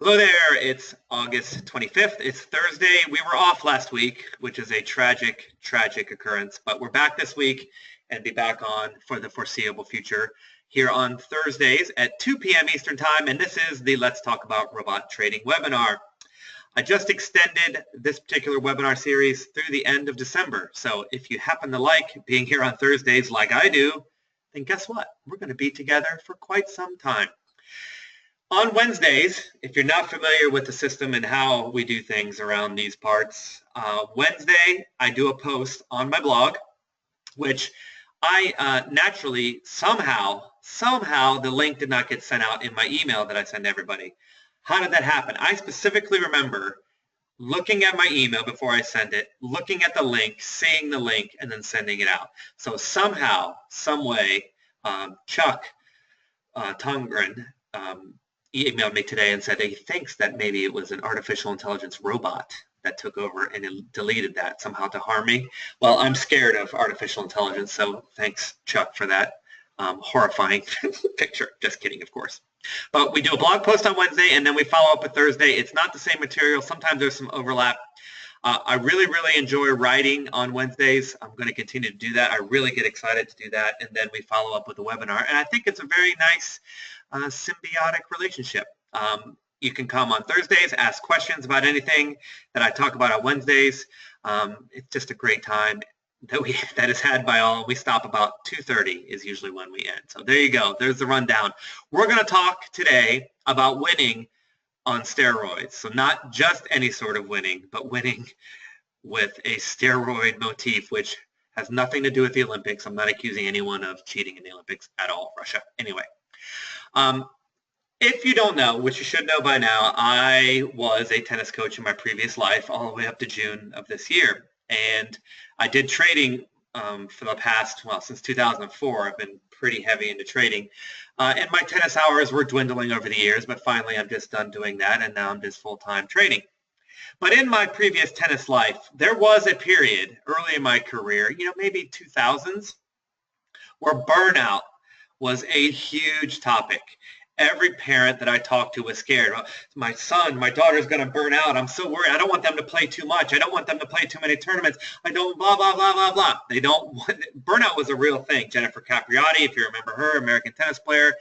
Hello there, it's August 25th. It's Thursday. We were off last week, which is a tragic, tragic occurrence, but we're back this week and be back on for the foreseeable future here on Thursdays at 2 p.m. Eastern Time, and this is the Let's Talk About Robot Trading webinar. I just extended this particular webinar series through the end of December, so if you happen to like being here on Thursdays like I do, then guess what? We're going to be together for quite some time. On Wednesdays, if you're not familiar with the system and how we do things around these parts, Wednesday I do a post on my blog, which I naturally, somehow the link did not get sent out in my email that I send everybody. How did that happen? I specifically remember looking at my email before I send it, looking at the link, seeing the link, and then sending it out. So somehow, some way, Chuck Tungren he emailed me today and said he thinks that maybe it was an artificial intelligence robot that took over and it deleted that somehow to harm me. Well, I'm scared of artificial intelligence, so thanks, Chuck, for that horrifying picture. Just kidding, of course. But we do a blog post on Wednesday, and then we follow up with Thursday. It's not the same material. Sometimes there's some overlap. I really, really enjoy writing on Wednesdays. I'm going to continue to do that. I really get excited to do that, and then we follow up with a webinar. And I think it's a very nice symbiotic relationship. You can come on Thursdays, ask questions about anything that I talk about on Wednesdays. It's just a great time that is had by all. We stop about 2:30 is usually when we end. So there you go. There's the rundown. We're going to talk today about winning on steroids. So not just any sort of winning, but winning with a steroid motif, which has nothing to do with the Olympics. I'm not accusing anyone of cheating in the Olympics at all, Russia. Anyway. If you don't know, which you should know by now, I was a tennis coach in my previous life all the way up to June of this year. And I did trading for the past, well, since 2004. I've been pretty heavy into trading. And my tennis hours were dwindling over the years, but finally I'm just done doing that, and now I'm just full-time trading. But in my previous tennis life, there was a period early in my career, maybe 2000s, where burnout was a huge topic. Every parent that I talked to was scared. My daughter's going to burn out. I'm so worried. I don't want them to play too much. I don't want them to play too many tournaments. I don't blah, blah, blah, blah, blah. Burnout was a real thing. Jennifer Capriati, if you remember her, American tennis player,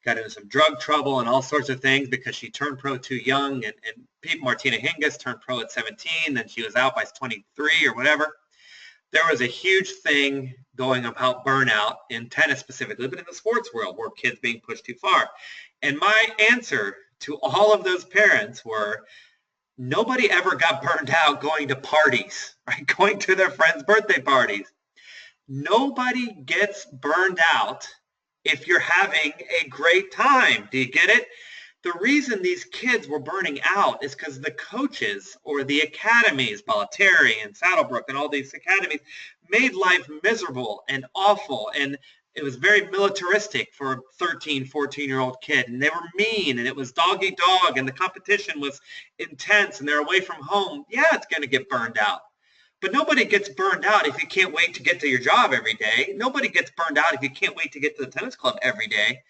got into some drug trouble and all sorts of things because she turned pro too young. And Martina Hingis turned pro at 17. Then she was out by 23 or whatever. There was a huge thing going about burnout in tennis specifically, but in the sports world, were kids being pushed too far. And my answer to all of those parents were, nobody ever got burned out going to parties, right? Going to their friends' birthday parties. Nobody gets burned out if you're having a great time. Do you get it? The reason these kids were burning out is because the coaches or the academies, Bollettieri and Saddlebrook and all these academies, made life miserable and awful. And it was very militaristic for a 13, 14-year-old kid. And they were mean, and it was dog eat dog, and the competition was intense, and they're away from home. Yeah, it's going to get burned out. But nobody gets burned out if you can't wait to get to your job every day. Nobody gets burned out if you can't wait to get to the tennis club every day.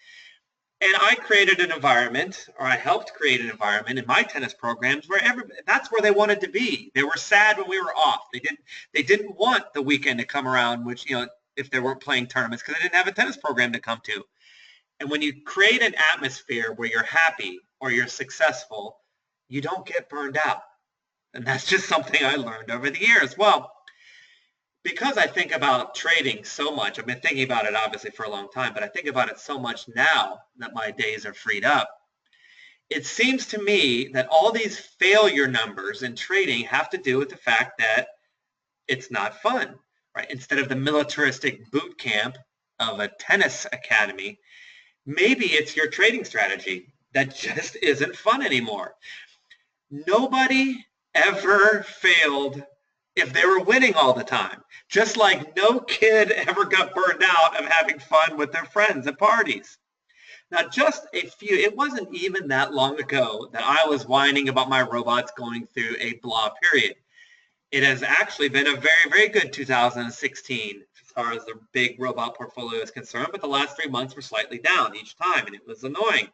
And I created an environment, or I helped create an environment in my tennis programs where that's where they wanted to be. They were sad when we were off. They didn't want the weekend to come around, which, if they weren't playing tournaments, because they didn't have a tennis program to come to. And when you create an atmosphere where you're happy or you're successful, you don't get burned out. And that's just something I learned over the years. Well, because I think about trading so much, I've been thinking about it obviously for a long time, but I think about it so much now that my days are freed up. It seems to me that all these failure numbers in trading have to do with the fact that it's not fun, right? Instead of the militaristic boot camp of a tennis academy, maybe it's your trading strategy that just isn't fun anymore. Nobody ever failed if they were winning all the time. Just like no kid ever got burned out of having fun with their friends at parties. Now, it wasn't even that long ago that I was whining about my robots going through a blah period. It has actually been a very, very good 2016 as far as the big robot portfolio is concerned, but the last 3 months were slightly down each time, and it was annoying.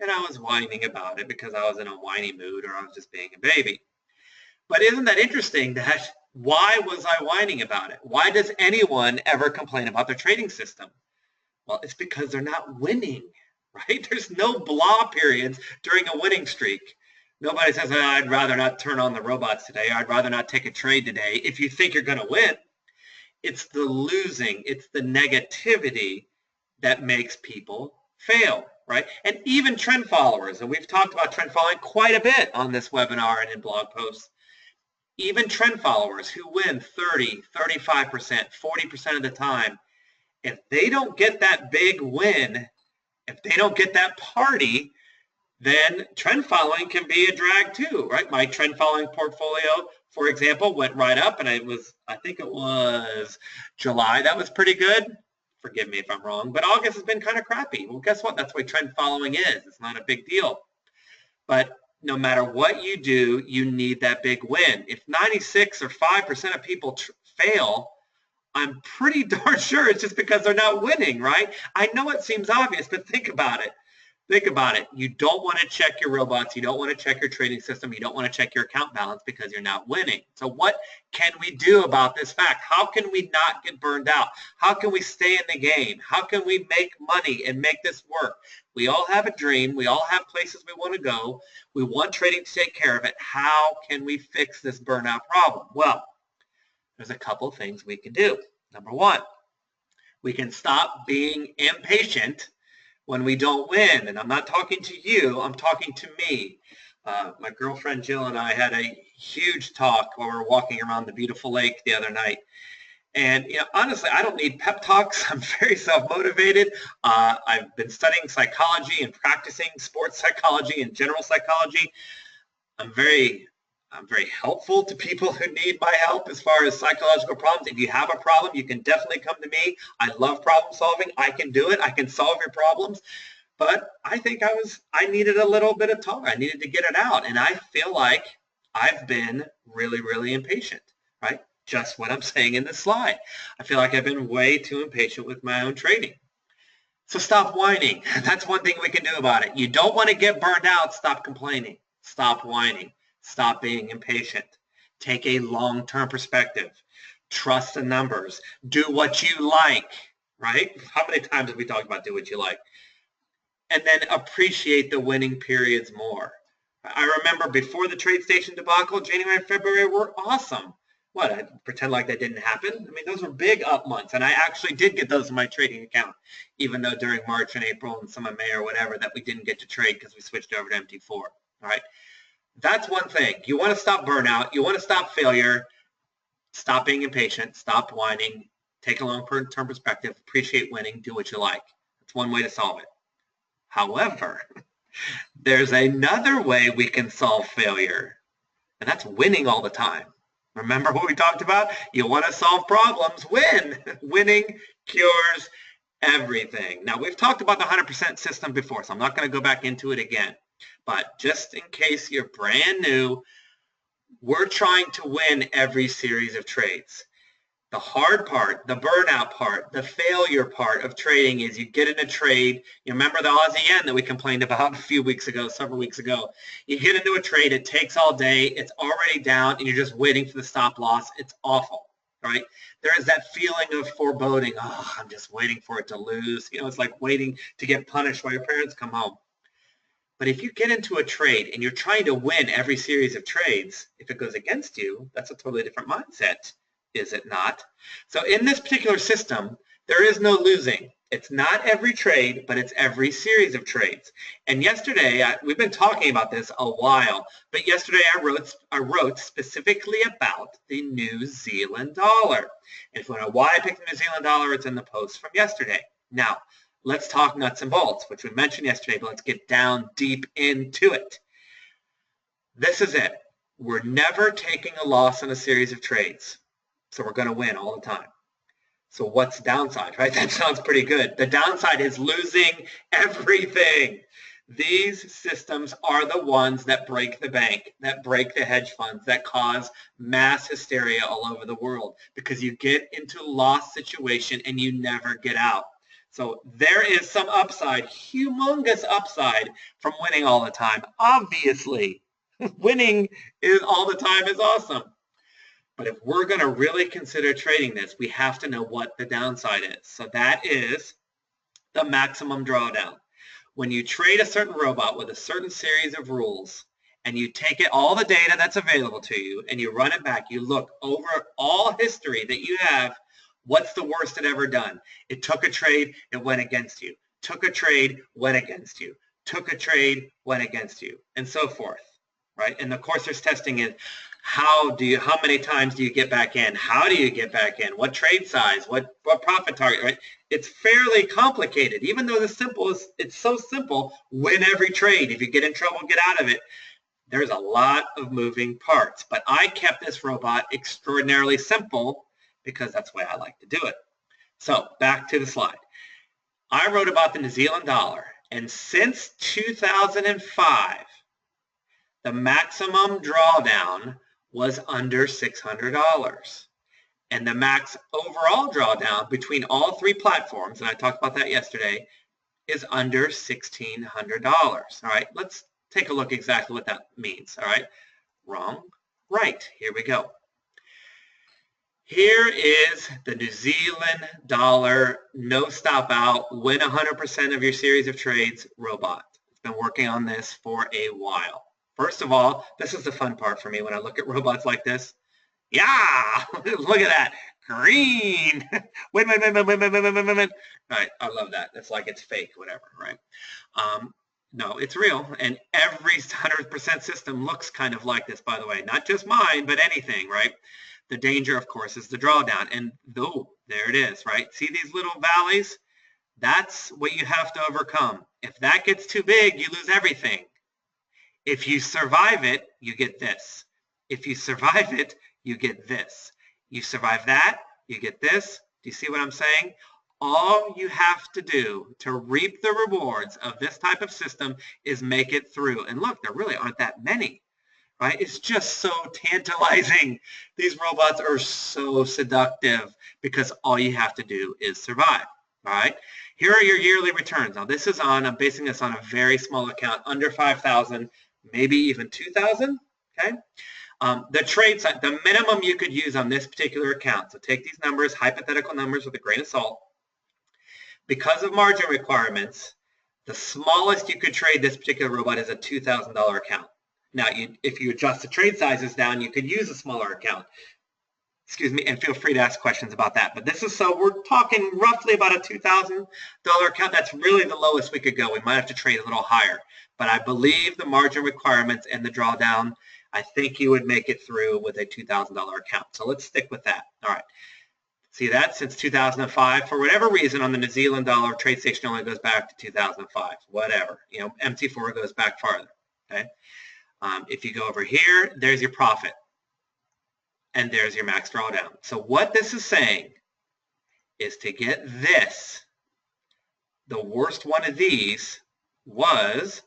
and I was whining about it because I was in a whiny mood or I was just being a baby. But isn't that interesting that why was I whining about it? Why does anyone ever complain about their trading system? Well, it's because they're not winning, right? There's no blah periods during a winning streak. Nobody says, oh, I'd rather not turn on the robots today. I'd rather not take a trade today. If you think you're going to win, it's the losing, it's the negativity that makes people fail, right? And even trend followers, and we've talked about trend following quite a bit on this webinar and in blog posts, even trend followers who win 30, 35%, 40% of the time, if they don't get that big win, if they don't get that party, then trend following can be a drag too, right? My trend following portfolio, for example, went right up, and I think it was July. That was pretty good. Forgive me if I'm wrong, but August has been kind of crappy. Well, guess what? That's what trend following is. It's not a big deal. But no matter what you do, you need that big win. If 96 or 5% of people fail, I'm pretty darn sure it's just because they're not winning, right? I know it seems obvious, but think about it. Think about it. You don't want to check your robots. You don't want to check your trading system. You don't want to check your account balance because you're not winning. So what can we do about this fact? How can we not get burned out? How can we stay in the game? How can we make money and make this work? We all have a dream. We all have places we want to go. We want trading to take care of it. How can we fix this burnout problem? Well, there's a couple of things we can do. Number one, we can stop being impatient when we don't win. And I'm not talking to you, I'm talking to me. My girlfriend Jill and I had a huge talk while we were walking around the beautiful lake the other night. And honestly, I don't need pep talks. I'm very self-motivated. I've been studying psychology and practicing sports psychology and general psychology. I'm very helpful to people who need my help as far as psychological problems. If you have a problem, you can definitely come to me. I love problem solving. I can do it. I can solve your problems. But I think I needed a little bit of talk. I needed to get it out. And I feel like I've been really, really impatient, right? Just what I'm saying in this slide. I feel like I've been way too impatient with my own trading. So stop whining. That's one thing we can do about it. You don't want to get burned out. Stop complaining. Stop whining. Stop being impatient. Take a long-term perspective. Trust the numbers. Do what you like, right? How many times have we talked about do what you like? And then appreciate the winning periods more. I remember before the TradeStation debacle, January and February were awesome. What, I pretend like that didn't happen? I mean, those were big up months, and I actually did get those in my trading account, even though during March and April and some of May or whatever that we didn't get to trade because we switched over to MT4, all right? That's one thing. You want to stop burnout. You want to stop failure. Stop being impatient. Stop whining. Take a long-term perspective. Appreciate winning. Do what you like. That's one way to solve it. However, there's another way we can solve failure, and that's winning all the time. Remember what we talked about? You want to solve problems, win. Winning cures everything. Now, we've talked about the 100% system before, so I'm not going to go back into it again. But just in case you're brand new, we're trying to win every series of trades. The hard part, the burnout part, the failure part of trading is you get in a trade. You remember the Aussie yen that we complained about several weeks ago. You get into a trade, it takes all day, it's already down, and you're just waiting for the stop loss. It's awful, right? There is that feeling of foreboding. Oh, I'm just waiting for it to lose. It's like waiting to get punished while your parents come home. But if you get into a trade and you're trying to win every series of trades, if it goes against you, that's a totally different mindset, is it not? So in this particular system, there is no losing. It's not every trade, but it's every series of trades. And yesterday, we've been talking about this a while, but yesterday I wrote specifically about the New Zealand dollar. And if you want to know why I picked the New Zealand dollar, it's in the post from yesterday. Now, let's talk nuts and bolts, which we mentioned yesterday, but let's get down deep into it. This is it. We're never taking a loss on a series of trades. So we're going to win all the time. So what's the downside, right? That sounds pretty good. The downside is losing everything. These systems are the ones that break the bank, that break the hedge funds, that cause mass hysteria all over the world because you get into a loss situation and you never get out. So there is some upside, humongous upside from winning all the time. Obviously, winning all the time is awesome. But if we're going to really consider trading this, we have to know what the downside is. So that is the maximum drawdown. When you trade a certain robot with a certain series of rules, and you take all the data that's available to you, and you run it back, you look over all history that you have, what's the worst it ever done? It took a trade, it went against you. Took a trade, went against you. Took a trade, went against you, and so forth, right? And of course, there's testing in how many times do you get back in? How do you get back in? What trade size? What profit target, right? It's fairly complicated, even though it's so simple, win every trade. If you get in trouble, get out of it. There's a lot of moving parts, but I kept this robot extraordinarily simple because that's the way I like to do it. So back to the slide. I wrote about the New Zealand dollar, and since 2005, the maximum drawdown was under $600. And the max overall drawdown between all three platforms, and I talked about that yesterday, is under $1,600. All right, let's take a look exactly what that means. All right, wrong, right. Here we go. Here is the New Zealand dollar, no stop out, win 100% of your series of trades robot. It's been working on this for a while. First of all, this is the fun part for me when I look at robots like this. Yeah, look at that. Green. Win. All right, I love that. It's like it's fake, whatever, right? No, it's real. And every 100% system looks kind of like this, by the way. Not just mine, but anything, right? The danger, of course, is the drawdown. And there it is, right? See these little valleys? That's what you have to overcome. If that gets too big, you lose everything. If you survive it, you get this. If you survive it, you get this. You survive that, you get this. Do you see what I'm saying? All you have to do to reap the rewards of this type of system is make it through. And look, there really aren't that many, right? It's just so tantalizing. These robots are so seductive because all you have to do is survive, all right? Here are your yearly returns. Now, I'm basing this on a very small account, under 5,000, maybe even 2,000, okay? The trade side, the minimum you could use on this particular account, so take these numbers, hypothetical numbers with a grain of salt. Because of margin requirements, the smallest you could trade this particular robot is a $2,000 account. Now, if you adjust the trade sizes down, you could use a smaller account. Excuse me, and feel free to ask questions about that. But we're talking roughly about a $2,000 account. That's really the lowest we could go. We might have to trade a little higher. But I believe the margin requirements and the drawdown, I think you would make it through with a $2,000 account. So let's stick with that. All right. See that? Since 2005, for whatever reason, on the New Zealand dollar, TradeStation only goes back to 2005. Whatever. MT4 goes back farther. Okay. If you go over here, there's your profit. And there's your max drawdown. So what this is saying is to get this, the worst one of these was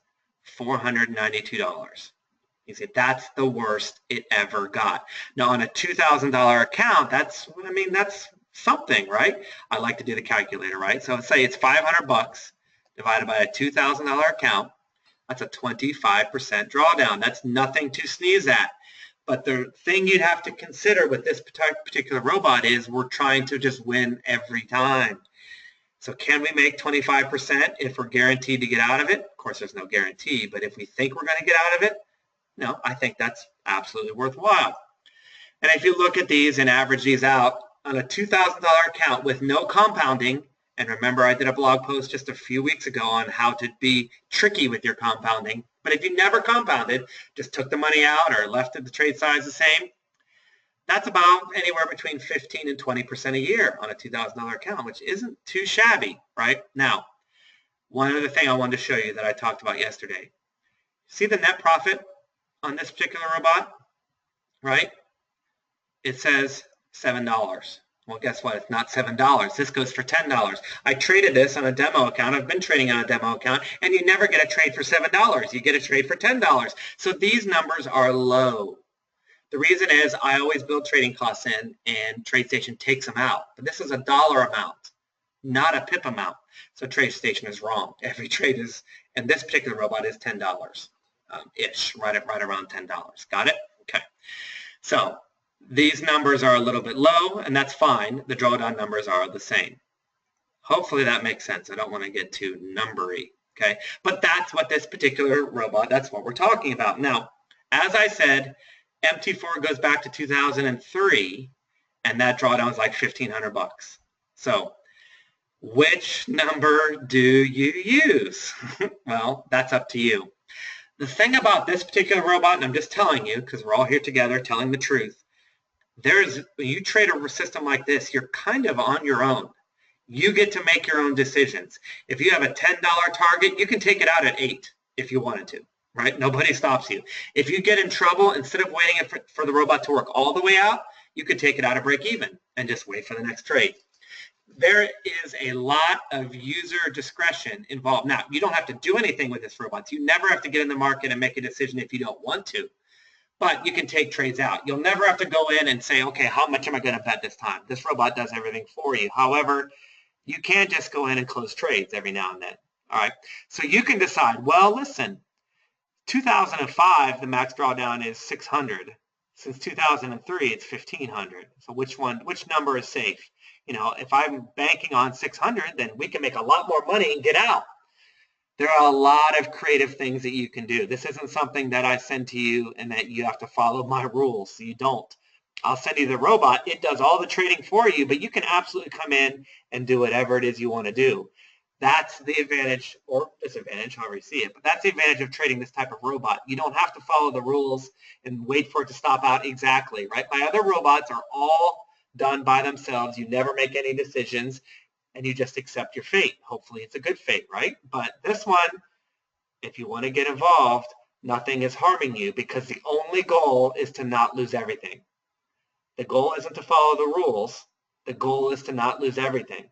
$492. You see, that's the worst it ever got. Now, on a $2,000 account, that's something, right? I like to do the calculator, right? So let's say it's 500 bucks divided by a $2,000 account. That's a 25% drawdown. That's nothing to sneeze at. But the thing you'd have to consider with this particular robot is we're trying to just win every time. So can we make 25% if we're guaranteed to get out of it? Of course, there's no guarantee, but if we think we're going to get out of it, no, I think that's absolutely worthwhile. And if you look at these and average these out on a $2,000 account with no compounding, and remember I did a blog post just a few weeks ago on how to be tricky with your compounding, but if you never compounded, just took the money out or left the trade size the same, that's about anywhere between 15 and 20% a year on a $2,000 account, which isn't too shabby, right? Now, one other thing I wanted to show you that I talked about yesterday. See the net profit on this particular robot, right? It says $7. Well, guess what? It's not $7. This goes for $10. I traded this on a demo account. I've been trading on a demo account, and you never get a trade for $7. You get a trade for $10. So these numbers are low. The reason is I always build trading costs in, and TradeStation takes them out. But this is a dollar amount. not a pip amount. So TradeStation is wrong. Every trade is, and this particular robot is $10 ish, right around $10. Got it? Okay. So these numbers are a little bit low, and that's fine. The drawdown numbers are the same. Hopefully that makes sense. I don't want to get too numbery, okay? But that's what this particular robot, that's what we're talking about. Now, as I said, MT4 goes back to 2003, and that drawdown is like $1,500. So which number do you use? Well, that's up to you. The thing about this particular robot, and I'm just telling you because we're all here together telling the truth, when you trade a system like this, you're kind of on your own. You get to make your own decisions. If you have a $10 target, you can take it out at 8 if you wanted to, right? Nobody stops you. If you get in trouble, instead of waiting for the robot to work all the way out, you could take it out at break even and just wait for the next trade. There is a lot of user discretion involved. Now, you don't have to do anything with this robot. You never have to get in the market and make a decision if you don't want to. But you can take trades out. You'll never have to go in and say, okay, how much am I going to bet this time? This robot does everything for you. However, you can't just go in and close trades every now and then. All right. So you can decide, well, listen, 2005, the max drawdown is 600. Since 2003, it's 1,500. So which number is safe? You know, if I'm banking on 600, then we can make a lot more money and get out. There are a lot of creative things that you can do. This isn't something that I send to you and that you have to follow my rules. So you don't. I'll send you the robot. It does all the trading for you, but you can absolutely come in and do whatever it is you want to do. That's the advantage, or disadvantage, however you see it, but that's the advantage of trading this type of robot. You don't have to follow the rules and wait for it to stop out exactly, right? My other robots are all done by themselves. You never make any decisions, and you just accept your fate. Hopefully it's a good fate, right? But this one, if you want to get involved, nothing is harming you because the only goal is to not lose everything. The goal isn't to follow the rules. The goal is to not lose everything.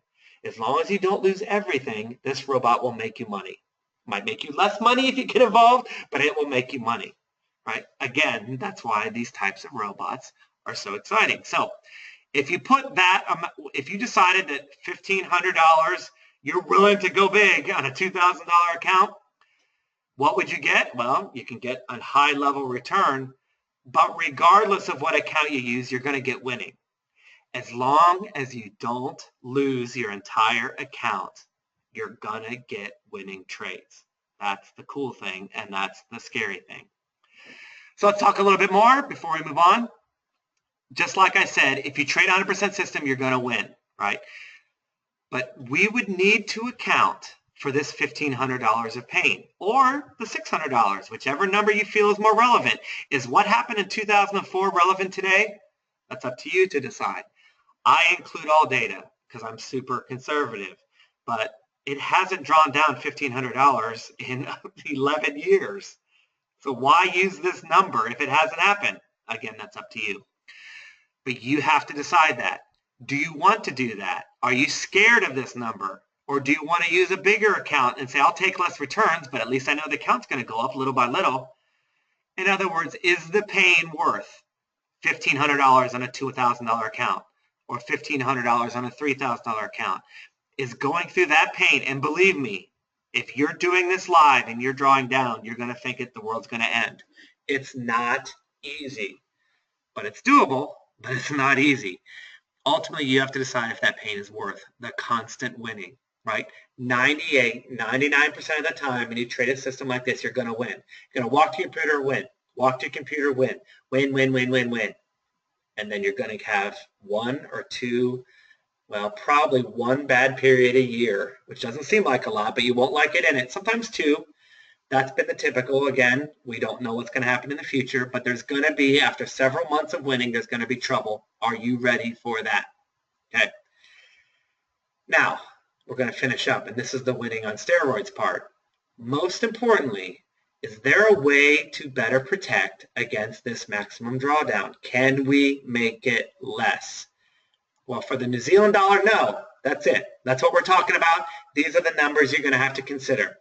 As long as you don't lose everything, this robot will make you money. Might make you less money if you get involved, but it will make you money, right? Again, that's why these types of robots are so exciting. So if you put that, if you decided that $1,500, you're willing to go big on a $2,000 account, what would you get? Well, you can get a high level return, but regardless of what account you use, you're going to get winning. As long as you don't lose your entire account, you're going to get winning trades. That's the cool thing, and that's the scary thing. So let's talk a little bit more before we move on. Just like I said, if you trade 100% system, you're going to win, right? But we would need to account for this $1,500 of pain or the $600, whichever number you feel is more relevant. Is what happened in 2004 relevant today? That's up to you to decide. I include all data because I'm super conservative, but it hasn't drawn down $1,500 in 11 years. So why use this number if it hasn't happened? Again, that's up to you. But you have to decide that. Do you want to do that? Are you scared of this number? Or do you want to use a bigger account and say, I'll take less returns, but at least I know the account's going to go up little by little? In other words, is the pain worth $1,500 on a $2,000 account or $1,500 on a $3,000 account? Is going through that pain, and believe me, if you're doing this live and you're drawing down, you're going to think the world's going to end. It's not easy, but it's doable, but it's not easy. Ultimately, you have to decide if that pain is worth the constant winning, right? 99% of the time when you trade a system like this, you're going to win. You're going to walk to your computer, win. Walk to your computer, win. Win, win, win, win, win. And then you're going to have one or two, well, probably one bad period a year, which doesn't seem like a lot, but you won't like it in it. Sometimes two. That's been the typical. Again, we don't know what's going to happen in the future, but there's going to be, after several months of winning, there's going to be trouble. Are you ready for that? Okay. Now, we're going to finish up, and this is the winning on steroids part. Most importantly, is there a way to better protect against this maximum drawdown? Can we make it less? Well, for the New Zealand dollar, no. That's it. That's what we're talking about. These are the numbers you're going to have to consider.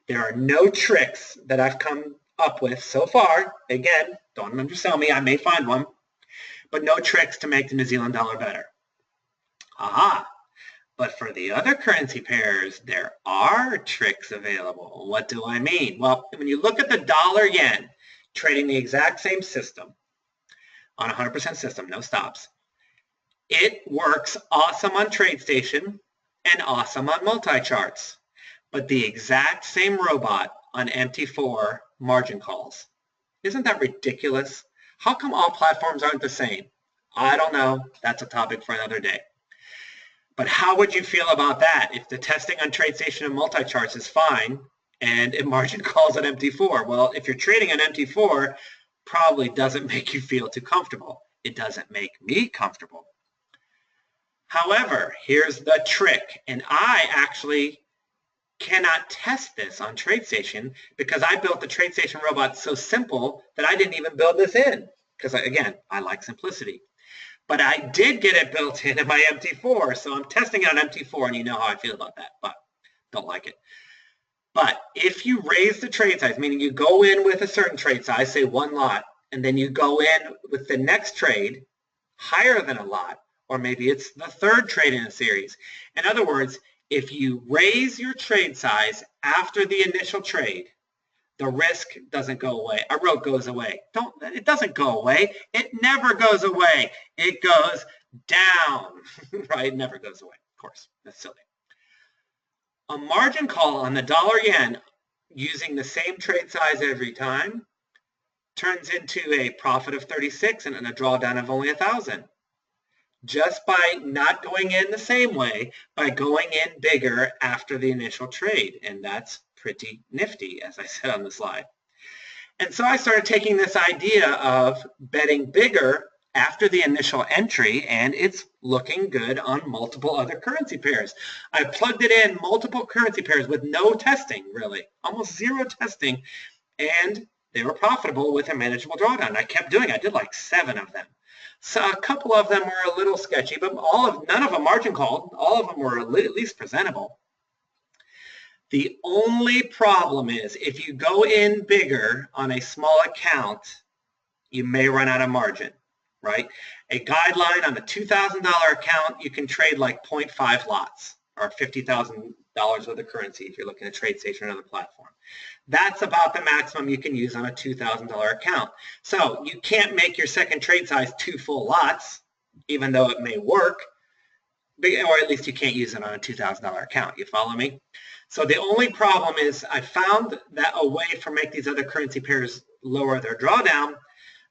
There are no tricks that I've come up with so far. Again, don't undersell me. I may find one. But no tricks to make the New Zealand dollar better. Aha. But for the other currency pairs, there are tricks available. What do I mean? Well, when you look at the dollar-yen trading the exact same system on a 100% system, no stops, it works awesome on TradeStation and awesome on multi-charts, but the exact same robot on MT4 margin calls. Isn't that ridiculous? How come all platforms aren't the same? I don't know. That's a topic for another day. But how would you feel about that if the testing on TradeStation and multi-charts is fine and it margin calls on MT4? Well, if you're trading on MT4, probably doesn't make you feel too comfortable. It doesn't make me comfortable. However, here's the trick, and I actually cannot test this on TradeStation because I built the TradeStation robot so simple that I didn't even build this in because, again, I like simplicity. But I did get it built in my MT4, so I'm testing it on MT4, and you know how I feel about that, but don't like it. But if you raise the trade size, meaning you go in with a certain trade size, say one lot, and then you go in with the next trade higher than a lot, or maybe it's the third trade in a series. In other words, if you raise your trade size after the initial trade, the risk doesn't go away. I wrote goes away. It doesn't go away. It never goes away. It goes down, right? It never goes away, of course. That's silly. A margin call on the dollar-yen using the same trade size every time turns into a profit of 36 and a drawdown of only 1,000. Just by not going in the same way, by going in bigger after the initial trade. And that's pretty nifty, as I said on the slide. And so I started taking this idea of betting bigger after the initial entry, and it's looking good on multiple other currency pairs. I plugged it in multiple currency pairs with no testing, really, almost zero testing, and they were profitable with a manageable drawdown. I kept doing it. I did like 7 of them. So a couple of them were a little sketchy, but none of them margin called. All of them were at least presentable. The only problem is if you go in bigger on a small account, you may run out of margin, right? A guideline on a $2,000 account, you can trade like 0.5 lots or $50,000 worth of currency if you're looking at TradeStation or another platform. That's about the maximum you can use on a $2,000 account. So you can't make your second trade size 2 full lots, even though it may work, or at least you can't use it on a $2,000 account. You follow me? So the only problem is I found that a way for make these other currency pairs lower their drawdown,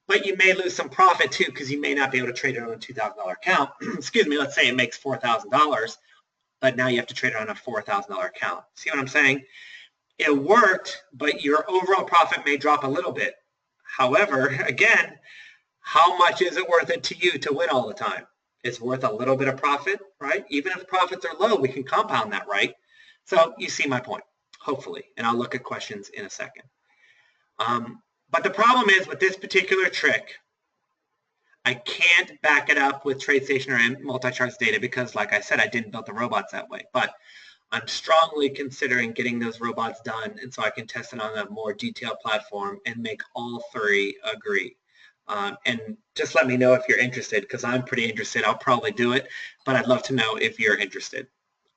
but you may lose some profit too because you may not be able to trade it on a $2,000 account. Excuse me, let's say it makes $4,000, but now you have to trade it on a $4,000 account. See what I'm saying? It worked, but your overall profit may drop a little bit. However, again, how much is it worth it to you to win all the time? It's worth a little bit of profit, right? Even if the profits are low, we can compound that, right? So you see my point, hopefully, and I'll look at questions in a second. But the problem is with this particular trick, I can't back it up with TradeStation or multi-charts data because, like I said, I didn't build the robots that way. But I'm strongly considering getting those robots done, and so I can test it on a more detailed platform and make all 3 agree. And just let me know if you're interested, because I'm pretty interested. I'll probably do it, but I'd love to know if you're interested.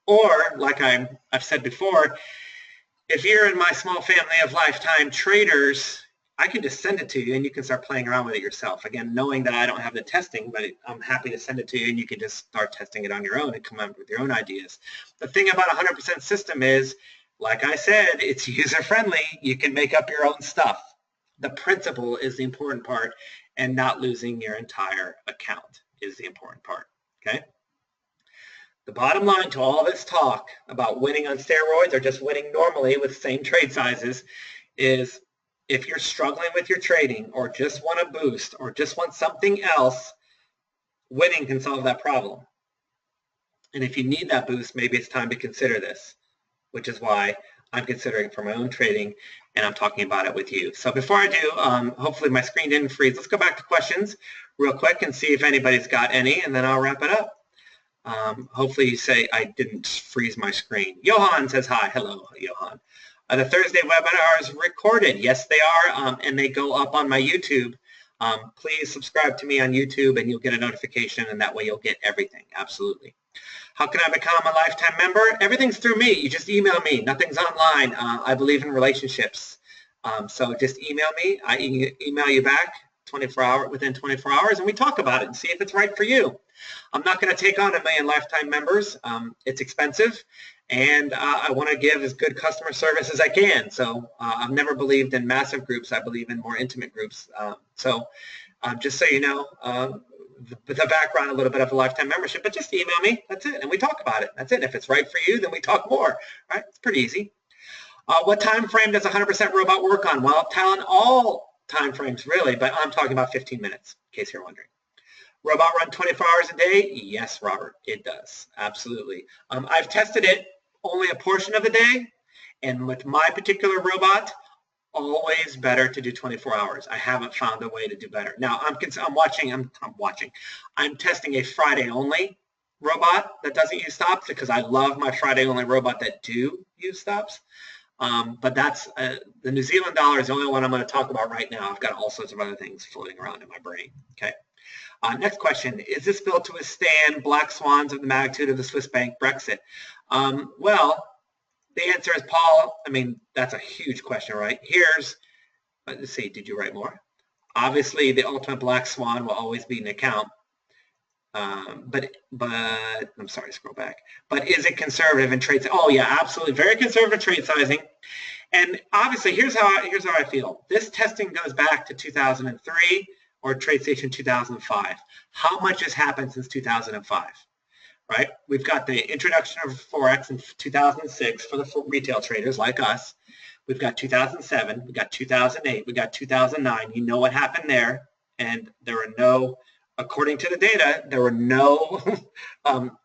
Or, like I've said before, if you're in my small family of lifetime traders, I can just send it to you and you can start playing around with it yourself. Again, knowing that I don't have the testing, but I'm happy to send it to you and you can just start testing it on your own and come up with your own ideas. The thing about a 100% system is, like I said, it's user-friendly. You can make up your own stuff. The principle is the important part, and not losing your entire account is the important part, okay? The bottom line to all this talk about winning on steroids or just winning normally with same trade sizes is, if you're struggling with your trading or just want a boost or just want something else, winning can solve that problem. And if you need that boost, maybe it's time to consider this, which is why I'm considering it for my own trading, and I'm talking about it with you. So before I do, hopefully my screen didn't freeze. Let's go back to questions real quick and see if anybody's got any, and then I'll wrap it up. Hopefully you say I didn't freeze my screen. Johan says hi. Hello, Johan. The Thursday webinars recorded. Yes, they are, and they go up on my YouTube. Please subscribe to me on YouTube, and you'll get a notification, and that way you'll get everything. Absolutely. How can I become a lifetime member? Everything's through me. You just email me. Nothing's online. I believe in relationships. So just email me. I email you back within 24 hours, and we talk about it and see if it's right for you. I'm not going to take on 1 million lifetime members. It's expensive, and I want to give as good customer service as I can. So I've never believed in massive groups. I believe in more intimate groups. Just so you know, the background, a little bit of a lifetime membership, but just email me. That's it, and we talk about it. That's it. If it's right for you, then we talk more. Right? It's pretty easy. What time frame does 100% robot work on? Well, Talon, all time frames really, but I'm talking about 15 minutes, in case you're wondering. Robot run 24 hours a day? Yes, Robert, it does. Absolutely. I've tested it only a portion of the day, and with my particular robot, always better to do 24 hours. I haven't found a way to do better. Now, I'm testing a Friday only robot that doesn't use stops because I love my Friday only robot that do use stops. But that's the New Zealand dollar is the only one I'm going to talk about right now. I've got all sorts of other things floating around in my brain. Okay. Next question, is this built to withstand black swans of the magnitude of the Swiss bank Brexit? Well, the answer is, Paul, I mean, that's a huge question, right? Let's see, did you write more? Obviously, the ultimate black swan will always be an account. But I'm sorry, scroll back. But is it conservative in trade? Oh, yeah, absolutely. Very conservative trade sizing. And obviously, here's how I feel. This testing goes back to 2003 or TradeStation 2005. How much has happened since 2005? Right? We've got the introduction of Forex in 2006 for the retail traders like us. We've got 2007. We've got 2008. We've got 2009. You know what happened there. And there were no, according to the data, there were no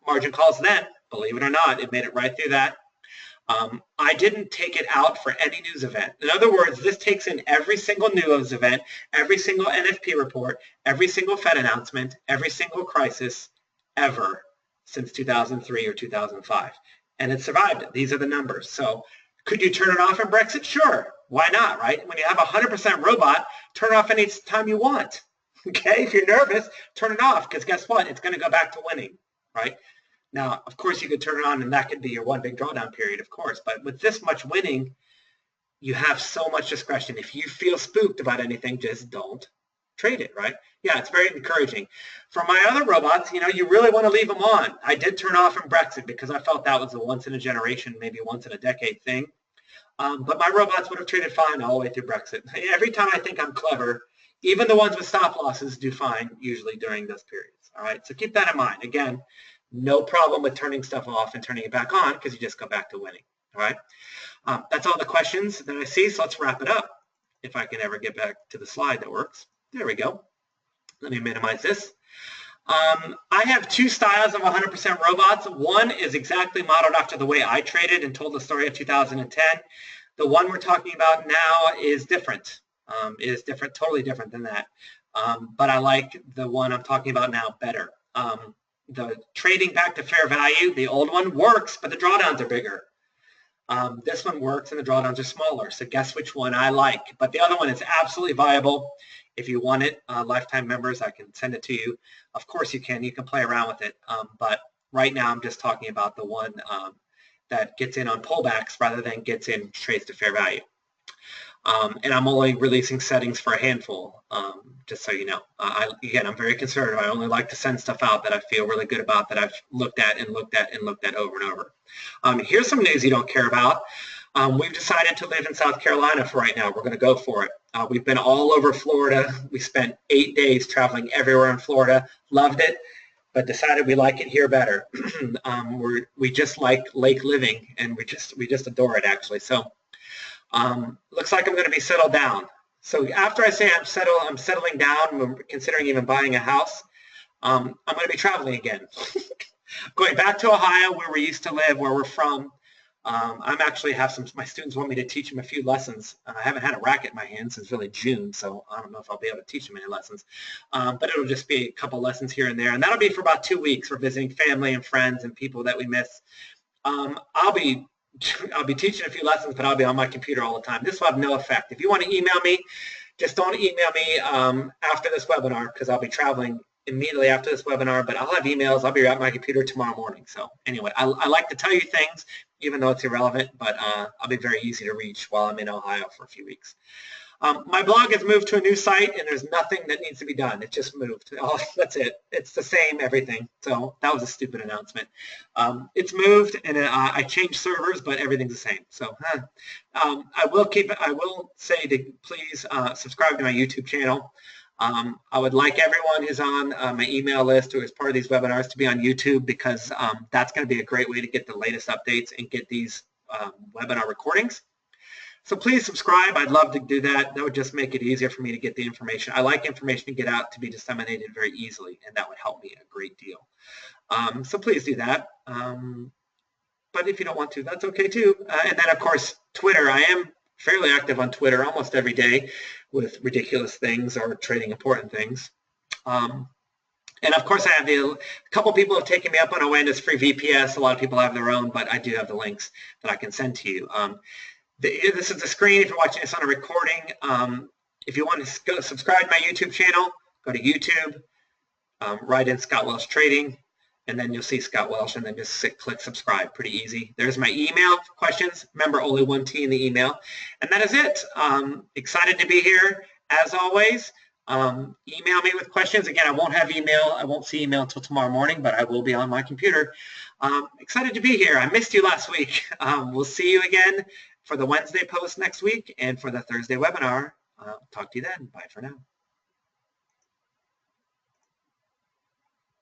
margin calls then. Believe it or not, it made it right through that. I didn't take it out for any news event. In other words, this takes in every single news event, every single NFP report, every single Fed announcement, every single crisis ever since 2003 or 2005. And it survived it. These are the numbers. So could you turn it off in Brexit? Sure. Why not, right? When you have a 100% robot, turn it off any time you want. Okay? If you're nervous, turn it off because guess what? It's going to go back to winning, right? Now, of course, you could turn it on and that could be your one big drawdown period, of course. But with this much winning, you have so much discretion. If you feel spooked about anything, just don't trade it, right? Yeah, it's very encouraging. For my other robots, you know, you really want to leave them on. I did turn off in Brexit because I felt that was a once in a generation, maybe once in a decade thing. But my robots would have traded fine all the way through Brexit. Every time I think I'm clever, even the ones with stop losses do fine usually during those periods. All right, so keep that in mind. Again, no problem with turning stuff off and turning it back on because you just go back to winning. All right, that's all the questions that I see. So let's wrap it up. If I can ever get back to the slide that works. There we go. Let me minimize this. I have two styles of 100% robots. One is exactly modeled after the way I traded and told the story of 2010. The one we're talking about now is different. Totally different than that. But I like the one I'm talking about now better. The trading back to fair value, the old one works, but the drawdowns are bigger. This one works and the drawdowns are smaller. So guess which one I like. But the other one is absolutely viable. If you want it, lifetime members, I can send it to you. Of course you can. You can play around with it. But right now I'm just talking about the one that gets in on pullbacks rather than gets in trades to fair value. And I'm only releasing settings for a handful, just so you know. Again, I'm very conservative. I only like to send stuff out that I feel really good about, that I've looked at and looked at and looked at over and over. Here's some news you don't care about. We've decided to live in South Carolina for right now. We're going to go for it. We've been all over Florida. We spent 8 days traveling everywhere in Florida. Loved it, but decided we like it here better. We just like lake living, and we just adore it, actually. So looks like I'm going to be settled down. So after I say I'm settling down, we're considering even buying a house, I'm going to be traveling again. Going back to Ohio, where we used to live, where we're from. I'm actually my students want me to teach them a few lessons. I haven't had a racket in my hand since really June, so I don't know if I'll be able to teach them any lessons. But it'll just be a couple lessons here and there, and that'll be for about 2 weeks. We're visiting family and friends and people that we miss. I'll be teaching a few lessons, but I'll be on my computer all the time. This will have no effect. If you want to email me, just don't email me after this webinar because I'll be traveling immediately after this webinar, but I'll have emails. I'll be at my computer tomorrow morning. So anyway, I like to tell you things, even though it's irrelevant, but I'll be very easy to reach while I'm in Ohio for a few weeks. My blog has moved to a new site, and there's nothing that needs to be done. It just moved. Oh, that's it. It's the same everything. So that was a stupid announcement. It's moved, and I changed servers, but everything's the same. So I will say to please subscribe to my YouTube channel. I would like everyone who's on my email list or as part of these webinars to be on YouTube, because that's going to be a great way to get the latest updates and get these webinar recordings. So please subscribe. I'd love to do that. That would just make it easier for me to get the information. I like information to get out to be disseminated very easily, and that would help me a great deal. So please do that. But if you don't want to, that's okay too. And then, of course, Twitter. I am fairly active on Twitter almost every day with ridiculous things or trading important things. And of course, I have a couple people have taken me up on Awanda's free VPS. A lot of people have their own, but I do have the links that I can send to you. This is the screen if you're watching this on a recording. If you want to go subscribe to my YouTube channel, go to YouTube, write in Scott Welsh Trading, and then you'll see Scott Welsh, and then just click subscribe. Pretty easy. There's my email for questions. Remember, only one T in the email. And that is it. Excited to be here, as always. Email me with questions. Again, I won't have email. I won't see email until tomorrow morning, but I will be on my computer. Excited to be here. I missed you last week. We'll see you again for the Wednesday post next week and for the Thursday webinar. Talk to you then. Bye for now.